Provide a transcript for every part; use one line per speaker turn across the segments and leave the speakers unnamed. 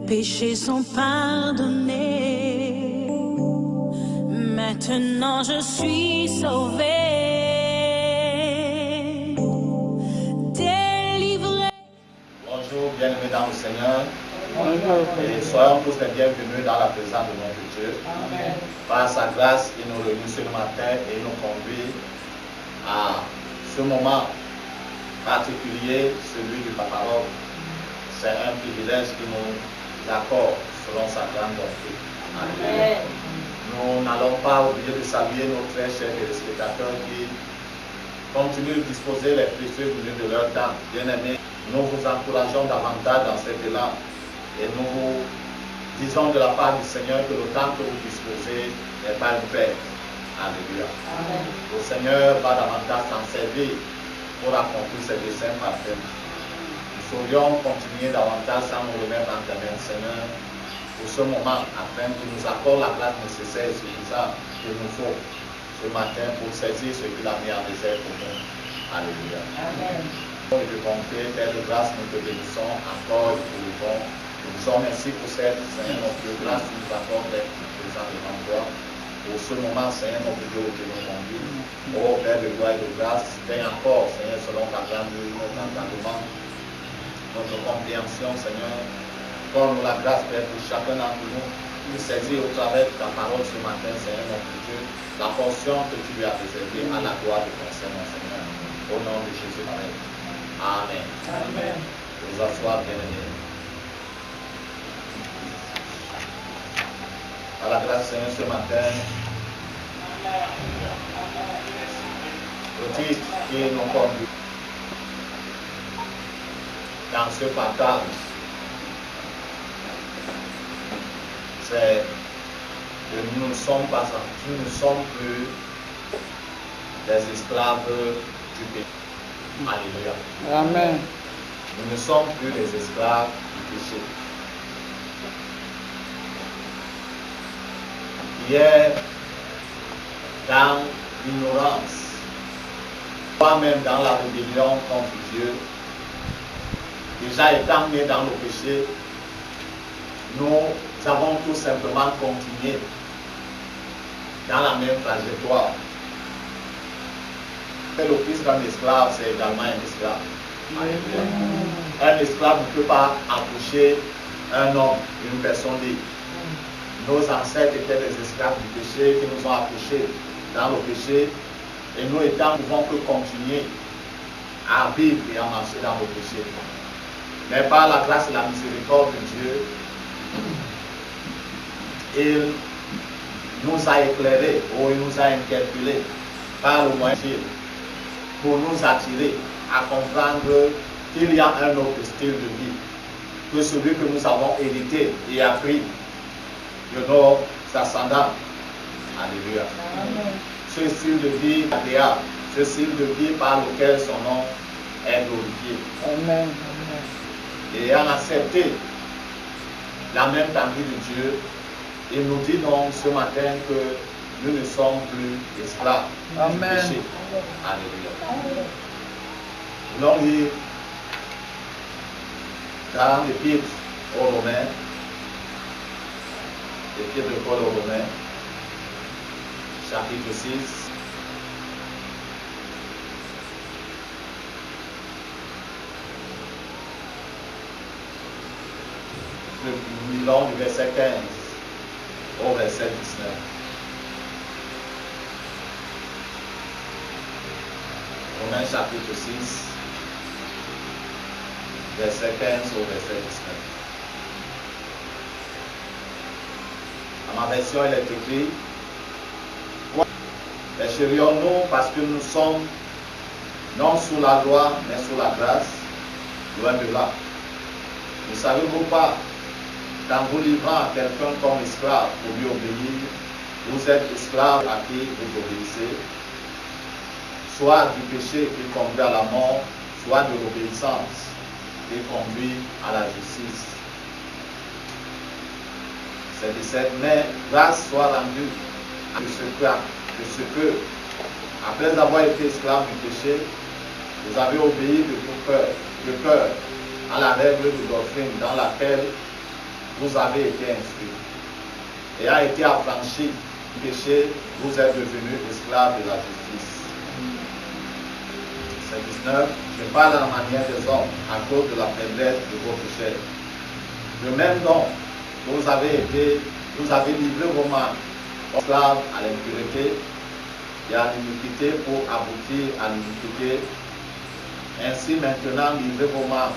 péchés sont pardonnés. Maintenant je suis sauvé, délivré.
Bonjour, bienvenue dans le Seigneur. Et soyons tous les bienvenus dans la présence de notre Dieu.
Amen.
Par sa grâce, il nous réunit ce matin et il nous conduit à ce moment particulier, celui de la parole. C'est un privilège qu'il nous accorde selon sa grande bonté. Amen. Nous n'allons pas oublier de saluer nos très chers téléspectateurs qui continuent de disposer les précieux minutes de leur temps. Bien-aimés, nous vous encourageons davantage dans cet élan et nous vous disons de la part du Seigneur que le temps que vous disposez n'est pas une perte. Alléluia. Amen. Le Seigneur va davantage s'en servir pour accomplir ses desseins parfaits. Nous saurions continuer davantage sans nous remettre en main, Seigneur, pour ce moment, afin qu'il nous accorde la grâce nécessaire et suffisante qu'il nous faut ce matin pour saisir ce qu'il a mis en réserve pour nous. Alléluia. Amen. Et de bonté, Père de grâce, nous te bénissons encore et pour le bon. Nous disons merci pour cette, Seigneur, notre Dieu, grâce qui nous accorde d'être présent devant toi. Pour ce moment, Seigneur, notre Dieu, que nous conduis. Oh Père de gloire et de grâce, viens encore, Seigneur, selon ta grandeur, notre entendement, notre compréhension, Seigneur. Donne-nous la grâce, Père, pour chacun d'entre nous, de saisir au travers de ta parole ce matin, Seigneur, notre Dieu, la portion que tu lui as réservée à la gloire de ton Seigneur, Seigneur. Au nom de Jésus, Amen. Amen. Amen. Vous asseoir, bien-aimés. À la grâce, Seigneur, ce matin, le titre qui nous conduit dans ce partage, c'est que nous ne sommes plus des esclaves du péché. Alléluia.
Amen.
Nous ne sommes plus les esclaves du péché. Hier, dans l'ignorance, toi-même dans la rébellion contre Dieu, déjà étant nés dans le péché, nous avons tout simplement continué dans la même trajectoire. Le fils d'un esclave, c'est également un esclave. Un esclave ne peut pas accoucher un homme, une personne libre. Nos ancêtres étaient des esclaves du péché qui nous ont accouchés dans le péché et nous étant, nous pouvons que continuer à vivre et à marcher dans le péché. Mais par la grâce et la miséricorde de Dieu, il nous a éclairés ou il nous a interpellés par le moyen pour nous attirer à comprendre qu'il y a un autre style de vie que celui que nous avons hérité et appris de nos ascendants. Alléluia. Amen. Ce style de vie agréable, ce style de vie par lequel son nom est glorifié.
Amen.
Et ayant accepté la même tendue de Dieu, il nous dit donc ce matin que nous ne sommes plus esclaves du péché. Alléluia. Nous allons lire dans l'Épître aux Romains, l'Épître de Paul aux Romains, chapitre 6. Nous lisons du verset 15 au verset 19. Romains chapitre 6, verset 15 au verset 19. À ma version, il est écrit: pécherions-nous parce que nous sommes non sous la loi, mais sous la grâce? Loin de là. Ne savez-vous pas qu'en vous livrant à quelqu'un comme esclave pour lui obéir, vous êtes esclave à qui vous obéissez, soit du péché qui conduit à la mort, soit de l'obéissance qui conduit à la justice. C'est 17. Mais grâce soit rendue de ce que, après avoir été esclave du péché, vous avez obéi de tout cœur, à la règle de doctrine dans laquelle vous avez été instruits. Et a été affranchi du péché, vous êtes devenus esclaves de la justice. C'est 19. Je parle à la manière des hommes à cause de la faiblesse de vos péchés. De même donc, vous avez livré vos mains esclaves à l'impureté et à l'iniquité pour aboutir à l'iniquité. Ainsi maintenant, livrez vos mains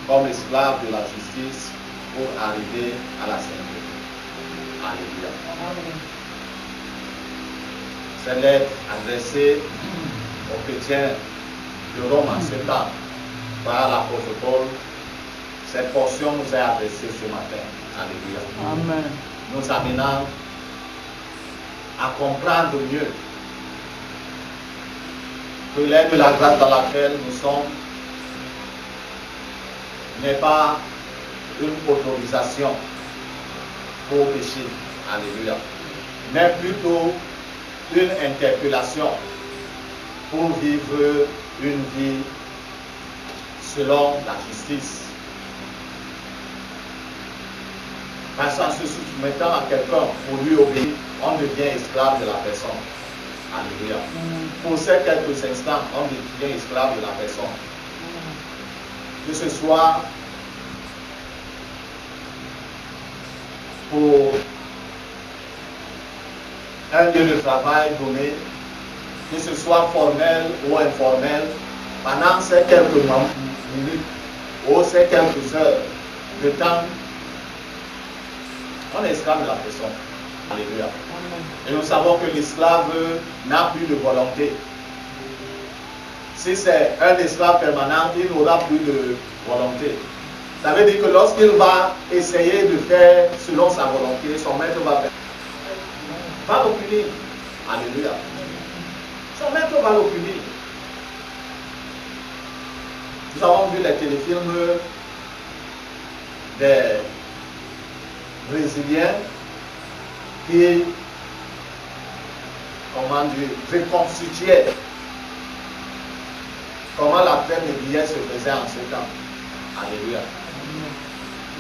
comme esclaves de la justice pour arriver à la sainteté. Alléluia. Cette lettre adressée aux chrétiens de Rome en ce temps par l'apôtre Paul, cette portion nous est adressée ce matin. Alléluia.
Amen.
Nous amenant à comprendre mieux que l'aide de la grâce dans laquelle nous sommes n'est pas une autorisation pour pécher, alléluia, mais plutôt une interpellation pour vivre une vie selon la justice. Parce qu'en se soumettant à quelqu'un pour lui obéir, on devient esclave de la personne. Alléluia. Pour ces quelques instants, on devient esclave de la personne. Que ce soit pour un lieu de travail donné, que ce soit formel ou informel, pendant ces quelques minutes ou ces quelques heures de temps, on est esclave de la personne. Alléluia. Et nous savons que l'esclave n'a plus de volonté. Si c'est un esclave permanent, il n'aura plus de volonté. Ça veut dire que lorsqu'il va essayer de faire selon sa volonté, son maître va le punir. Alléluia. Son maître va le punir. Nous avons vu les téléfilms des Brésiliens qui, comment dire, reconstituaient comment la traite des billets se faisait en ce temps. Alléluia.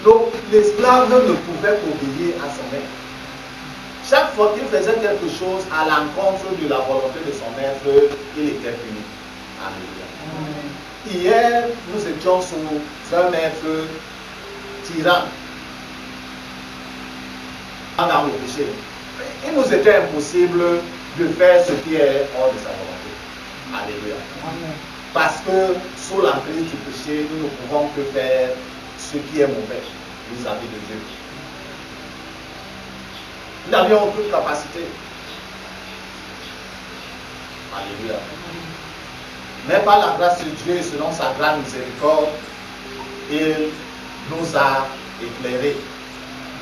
Donc, l'esclave ne pouvait qu'obéir à son maître. Chaque fois qu'il faisait quelque chose à l'encontre de la volonté de son maître, il était puni. Alléluia. Hier, nous étions sous un maître tyran dans le péché. Il nous était impossible de faire ce qui est hors de sa volonté. Alléluia.
Amen.
Parce que sous l'emprise du péché, nous ne pouvons que faire ce qui est mauvais vis-à-vis de Dieu. Nous n'avions aucune capacité. Alléluia. Mais par la grâce de Dieu, selon sa grande miséricorde, il nous a éclairés.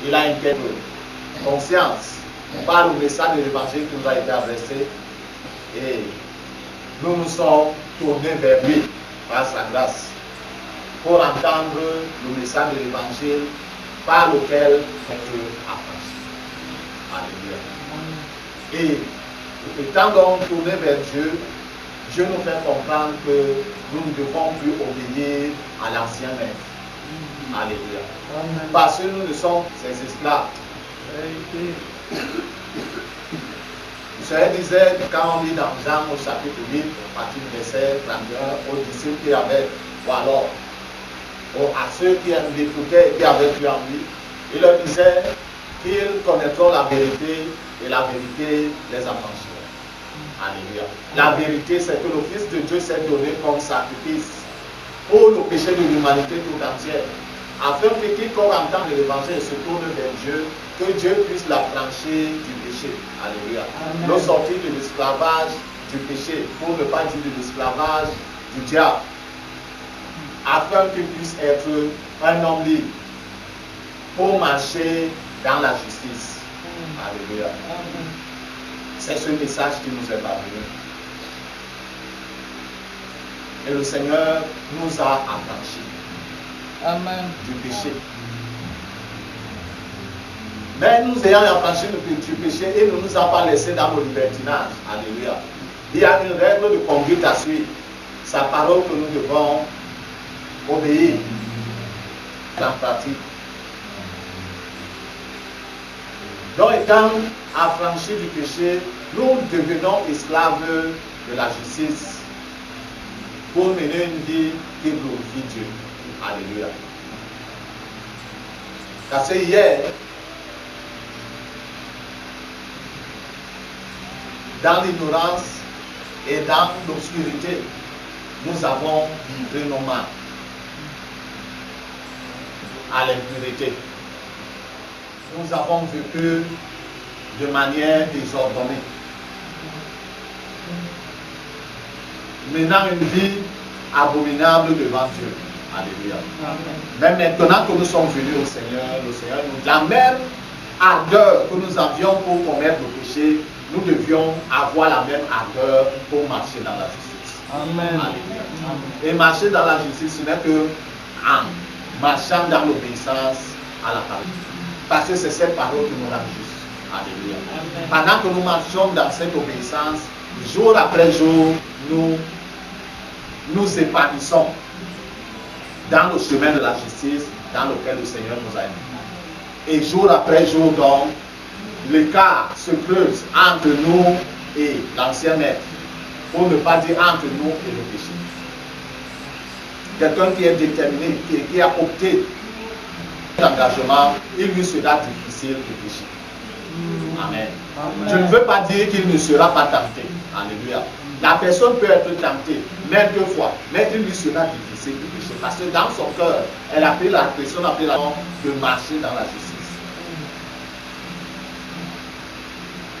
Il a une quête de conscience par le message de l'évangile qui nous a été adressé. Et nous nous sommes tournés vers lui par sa grâce pour entendre le message de l'évangile par lequel on peut affranchir. Alléluia. Et étant donc tournés vers Dieu, Dieu nous fait comprendre que nous ne devons plus obéir à l'ancien maître. Alléluia.
Amen.
Parce que nous ne sommes ses esclaves. Le Seigneur disait, quand on lit dans Jean au chapitre 8, à partir du verset 31, aux disciples qui avaient, ou alors à ceux qui l'écoutaient et qui avaient cru en lui, il leur disait qu'ils connaîtront la vérité et la vérité les affranchira. Alléluia. La vérité, c'est que le Fils de Dieu s'est donné comme sacrifice pour le péché de l'humanité tout entière, afin que quiconque entend l'évangile se tourne vers Dieu, que Dieu puisse l'affranchir du péché. Alléluia. Le sortir de l'esclavage du péché, pour ne pas dire de l'esclavage du diable, afin qu'il puisse être un homme libre pour marcher dans la justice. Alléluia. C'est ce message qui nous est parvenu. Et le Seigneur nous a affranchis du péché. Mais nous ayant affranchis du péché, il ne nous a pas laissé dans le libertinage. Alléluia. Il y a une règle de conduite à suivre. Sa parole que nous devons obéir en pratique. Donc, étant affranchis du péché, nous devenons esclaves de la justice pour mener une vie qui glorifie Dieu. Alléluia. Parce que hier, dans l'ignorance et dans l'obscurité, nous avons livré nos mains à l'impureté. Nous avons vécu de manière désordonnée, menant une vie abominable devant Dieu. Alléluia. Mais maintenant que nous sommes venus au Seigneur, le Seigneur nous la même ardeur que nous avions pour commettre le péché, nous devions avoir la même ardeur pour marcher dans la justice.
Amen.
Alléluia. Et marcher dans la justice, ce n'est que en marchant dans l'obéissance à la parole. Parce que c'est cette parole qui nous rend juste. Alléluia.
Amen.
Pendant que nous marchons dans cette obéissance, jour après jour, nous épanouissons dans le chemin de la justice dans lequel le Seigneur nous a mis. Et jour après jour, donc, l'écart se creuse entre nous et l'ancien maître, pour ne pas dire entre nous et le péché. Quelqu'un qui est déterminé, qui a opté l'engagement, il lui sera difficile de pécher. Amen.
Amen.
Je ne veux pas dire qu'il ne sera pas tenté. Alléluia. La personne peut être tentée maintes fois, mais il lui sera difficile de pécher. Parce que dans son cœur, elle a pris la pression, de marcher dans la justice.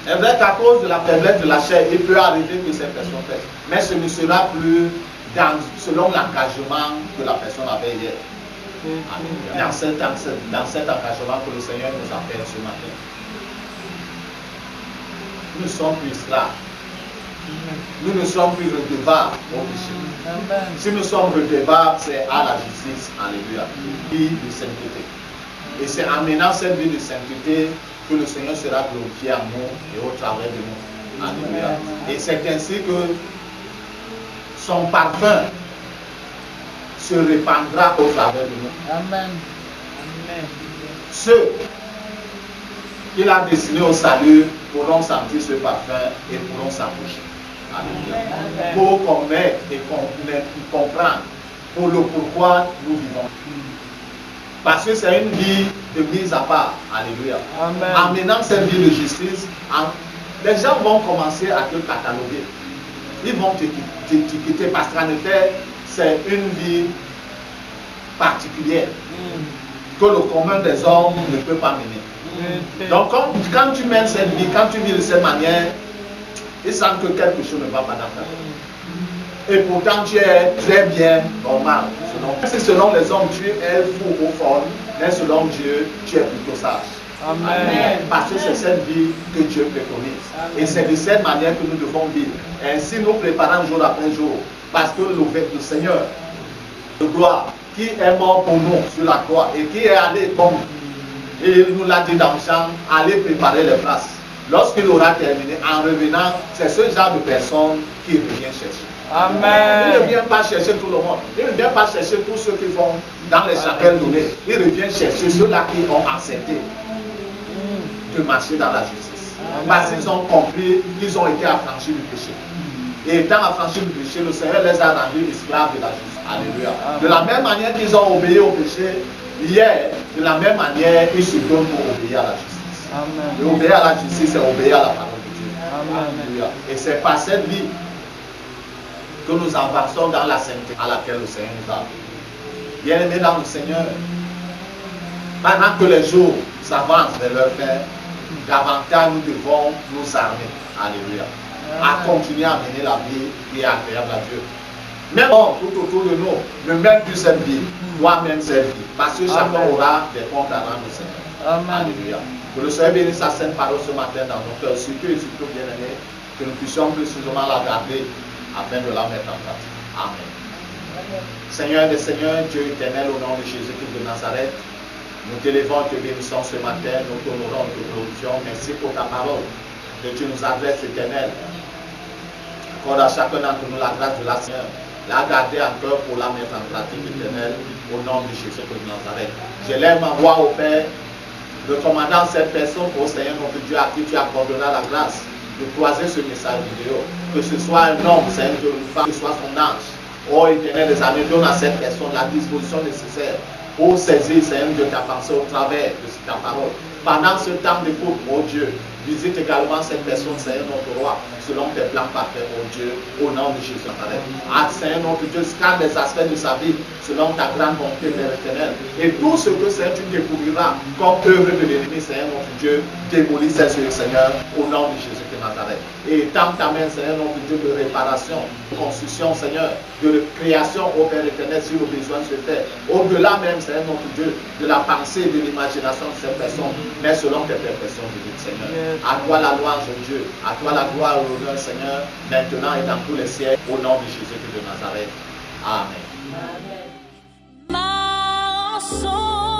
C'est vrai qu'à cause de la faiblesse de la chair, il peut arriver que cette personne pêche. Mais ce ne sera plus selon l'engagement que la personne avait hier. Dans cet engagement que le Seigneur nous appelle ce matin. Nous ne sommes plus esclaves. Nous ne sommes plus redevables au péché.
Amen.
Si nous sommes redevables, c'est à la justice. Alléluia. Vie de sainteté. Et c'est en menant cette vie de sainteté que le Seigneur sera glorifié en nous et au travers de nous. Alléluia. Et c'est ainsi que son parfum se répandra au travers de nous.
Amen. Amen.
Ceux qu'il a destinés au salut pourront sentir ce parfum et pourront s'approcher. Alléluia. Pour connaître et comprendre pour le pourquoi nous vivons. Parce que c'est une vie de mise à part. Alléluia.
Amen.
En menant cette vie de justice, les gens vont commencer à te cataloguer. Ils vont t'étiqueter parce qu'en effet, c'est une vie particulière que le commun des hommes ne peut pas mener. Donc quand tu mènes cette vie, quand tu vis de cette manière, ils sentent que quelque chose ne va pas dans ta vie. Et pourtant tu es très bien normal. Selon les hommes, tu es fou ou folle, mais selon Dieu, tu es plutôt sage.
Amen.
Parce que c'est cette vie que Dieu préconise. Et c'est de cette manière que nous devons vivre. Ainsi nous préparons jour après jour. Parce que le Seigneur de gloire, qui est mort pour nous sur la croix et qui est allé comme et il nous l'a dit dans le chant, allez préparer les places. Lorsqu'il aura terminé, en revenant, c'est ce genre de personne qui revient chercher.
Amen.
Il ne vient pas chercher tout le monde. Il ne vient pas chercher tous ceux qui vont dans les chapelles données. Il revient chercher ceux-là qui ont accepté de marcher dans la justice. Parce qu'ils ont compris qu'ils ont été affranchis du péché. Et étant affranchis du péché, le Seigneur les a rendus esclaves de la justice. Alléluia. De la même manière qu'ils ont obéi au péché, hier, de la même manière, ils se donnent pour obéir à la justice.
Amen.
Et obéir à la justice, c'est obéir à la parole de Dieu.
Amen.
Alléluia. Et c'est par cette vie que nous avançons dans la sainteté à laquelle le Seigneur nous a appelés. Bien-aimés dans le Seigneur, pendant que les jours s'avancent vers leur fin, davantage nous devons nous armer. Alléluia. À continuer à mener la vie qui est agréable à Dieu. Même tout autour de nous ne mène plus cette vie, toi-même cette vie. Parce que chacun aura des comptes à rendre au Seigneur.
Amen.
Alléluia. Que le Seigneur bénisse sa sainte parole ce matin dans nos cœurs, surtout et surtout bien aimés, que nous puissions précisément la garder afin de la mettre en pratique. Amen. Seigneur des Seigneurs, Dieu éternel, au nom de Jésus-Christ de Nazareth, nous t'élevons et te bénissons ce matin, nous t'honorons, nous te glorifions. Merci pour ta parole que tu nous adresses, éternel. Accorde à chacun d'entre nous la grâce de la Seigneur, la garder en cœur pour la mettre en pratique, éternelle, au nom de Jésus de Nazareth. Je lève ma voix au Père, recommandant cette personne au Seigneur notre Dieu à qui tu accorderas la grâce de croiser ce message vidéo. Que ce soit un homme, Seigneur Dieu, une femme, que ce soit son ange. Oh Éternel des armées, donne à cette personne la disposition nécessaire pour saisir, Seigneur Dieu, ta pensée au travers de ta parole. Pendant ce temps d'écoute, oh Dieu, visite également cette personne, Seigneur notre roi, selon tes plans parfaits, oh Dieu, au nom de Jésus. Seigneur notre Dieu, scanne les aspects de sa vie selon ta grande bonté, Père éternel. Et tout ce que Seigneur tu découvriras comme œuvre de l'ennemi, Seigneur notre Dieu, démolis ces yeux, Seigneur, au nom de Jésus de Nazareth. Et tends ta main, Seigneur notre Dieu, de réparation, de construction, Seigneur, de création, au Père éternel, si le besoin se fait. Au-delà même, Seigneur notre Dieu, de la pensée et de l'imagination de cette personne, mais selon tes perfections divines, Seigneur. À toi la louange, Dieu, à toi la gloire et l'honneur, Seigneur, maintenant et dans tous les siècles, au nom de Jésus de Nazareth. Amen.
my soul.